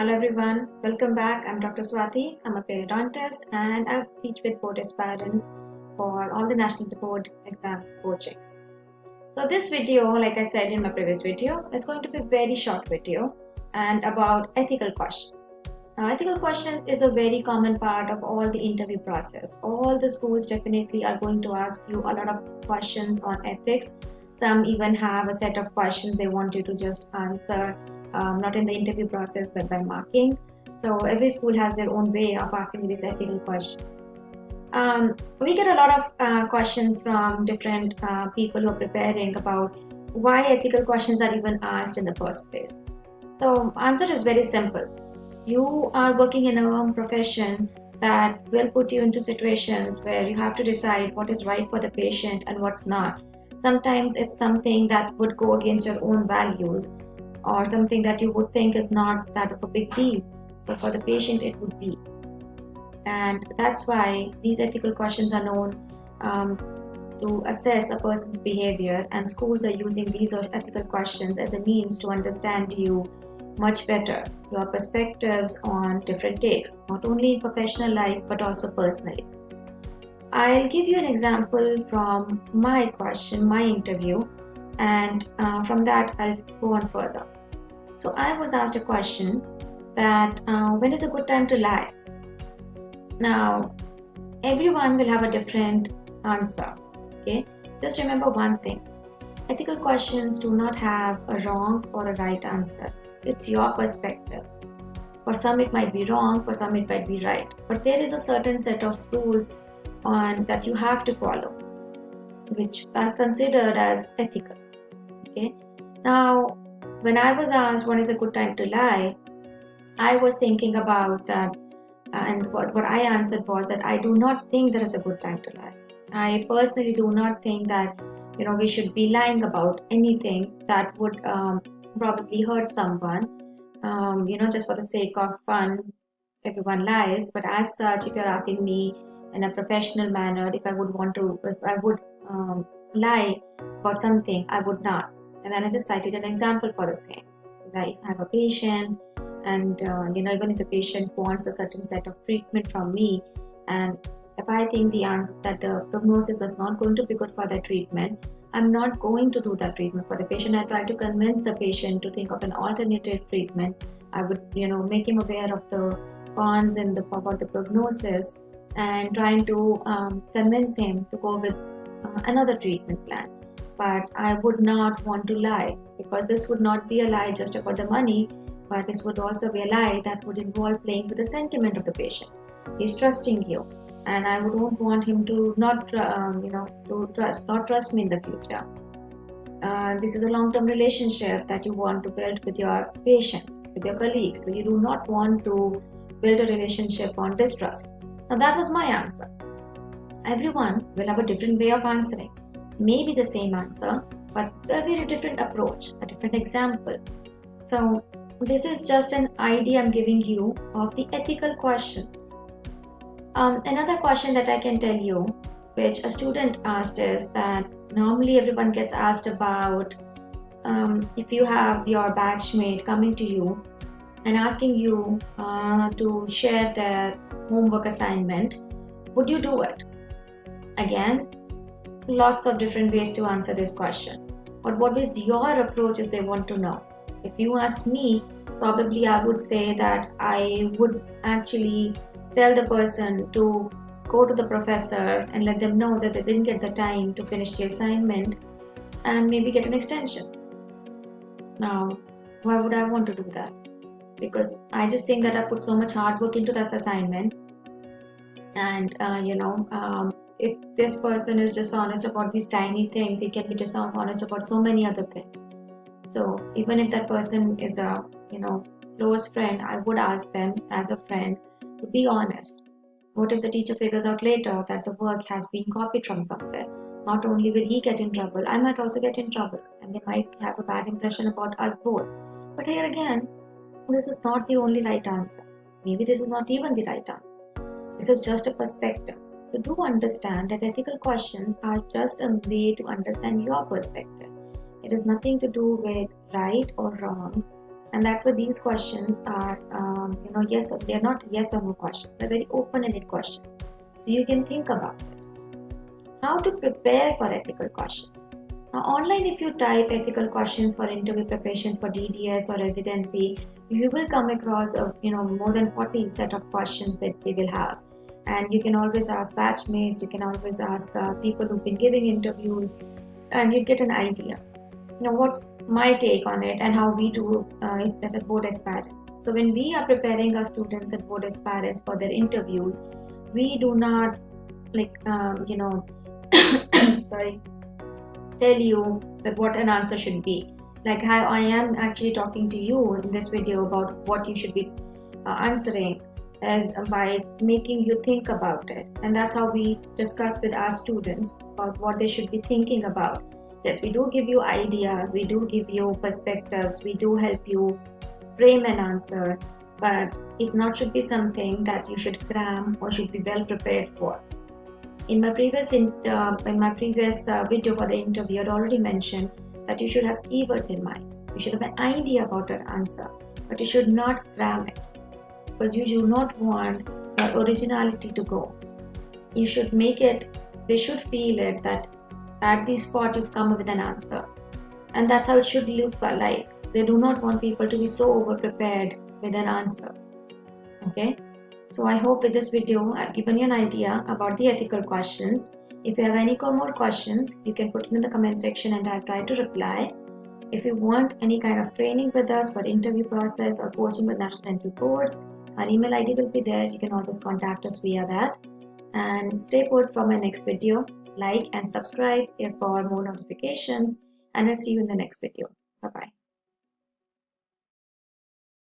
Hello everyone, welcome back. I'm Dr. Swati. I'm a periodontist and I teach with board aspirants for all the national board exams coaching. So this video, like I said in my previous video, is going to be a very short video and about ethical questions. Now, ethical questions is a very common part of all the interview process. All the schools definitely are going to ask you a lot of questions on ethics. Some even have a set of questions they want you to just answer, not in the interview process but by marking. So every school has their own way of asking these ethical questions. We get a lot of questions from different people who are preparing about why ethical questions are even asked in the first place. So answer is very simple. You are working in a profession that will put you into situations where you have to decide what is right for the patient and what's not. Sometimes it's something that would go against your own values or something that you would think is not that of a big deal, but for the patient it would be. And that's why these ethical questions are known to assess a person's behavior, and schools are using these ethical questions as a means to understand you much better, your perspectives on different takes, not only in professional life but also personally. I'll give you an example from my question, my interview, and from that I'll go on further. So I was asked a question that when is a good time to lie? Now, everyone will have a different answer. Okay, just remember one thing: ethical questions do not have a wrong or a right answer. It's your perspective. For some it might be wrong, for some it might be right. But there is a certain set of rules that you have to follow, which are considered as ethical. Okay. Now, when I was asked when is a good time to lie, I was thinking about that, and what I answered was that I do not think there is a good time to lie. I personally do not think that we should be lying about anything that would probably hurt someone. Just for the sake of fun, everyone lies. But as such, if you're asking me in a professional manner, if I would lie about something, I would not. And then I just cited an example for the same. Like I have a patient, and even if the patient wants a certain set of treatment from me, and if I think that the prognosis is not going to be good for that treatment, I'm not going to do that treatment for the patient. I try to convince the patient to think of an alternative treatment. I would make him aware of the cons and about the prognosis, and trying to convince him to go with another treatment plan. But I would not want to lie, because this would not be a lie just about the money, but this would also be a lie that would involve playing with the sentiment of the patient. He's trusting you, and I wouldn't want him to not trust me in the future. This is a long-term relationship that you want to build with your patients, with your colleagues. So you do not want to build a relationship on distrust. Now that was my answer. Everyone will have a different way of answering. Maybe the same answer, but a very different approach, a different example. So this is just an idea I'm giving you of the ethical questions. Another question that I can tell you, which a student asked, is that normally everyone gets asked about if you have your batchmate coming to you and asking you to share their homework assignment, would you do it? Again, lots of different ways to answer this question. But what is your approach is they want to know. If you ask me, probably I would say that I would actually tell the person to go to the professor and let them know that they didn't get the time to finish the assignment and maybe get an extension. Now, why would I want to do that? Because I just think that I put so much hard work into this assignment, and if this person is dishonest about these tiny things, he can be dishonest about so many other things. So even if that person is a close friend, I would ask them as a friend to be honest. What if the teacher figures out later that the work has been copied from somewhere? Not only will he get in trouble, I might also get in trouble, and they might have a bad impression about us both. But here again, this is not the only right answer. Maybe this is not even the right answer. This is just a perspective. So do understand that ethical questions are just a way to understand your perspective. It has nothing to do with right or wrong. And that's why these questions are, yes, they're not yes or no questions. They're very open-ended questions. So you can think about it. How to prepare for ethical questions. Now, online, if you type ethical questions for interview preparations for DDS or residency, you will come across more than 40 set of questions that they will have. And you can always ask batchmates, you can always ask people who've been giving interviews, and you get an idea. What's my take on it and how we do it at board aspirants. So when we are preparing our students at board aspirants for their interviews, we do not like sorry, tell you that what an answer should be. Like how I am actually talking to you in this video about what you should be answering, as by making you think about it. And that's how we discuss with our students about what they should be thinking about. Yes, we do give you ideas, we do give you perspectives, we do help you frame an answer, but it not should be something that you should cram or should be well prepared for. In my previous video for the interview, I'd already mentioned that you should have keywords in mind. You should have an idea about your answer, but you should not cram it, because you do not want your originality to go. You should make it, they should feel it that at this spot you've come up with an answer. And that's how it should look like. They do not want people to be so over prepared with an answer. Okay? So I hope with this video I've given you an idea about the ethical questions. If you have any more questions, you can put it in the comment section and I'll try to reply. If you want any kind of training with us for interview process or coaching with national entry boards, our email ID will be there. You can always contact us via that. And stay put for my next video. Like and subscribe for more notifications, and I'll see you in the next video. Bye bye.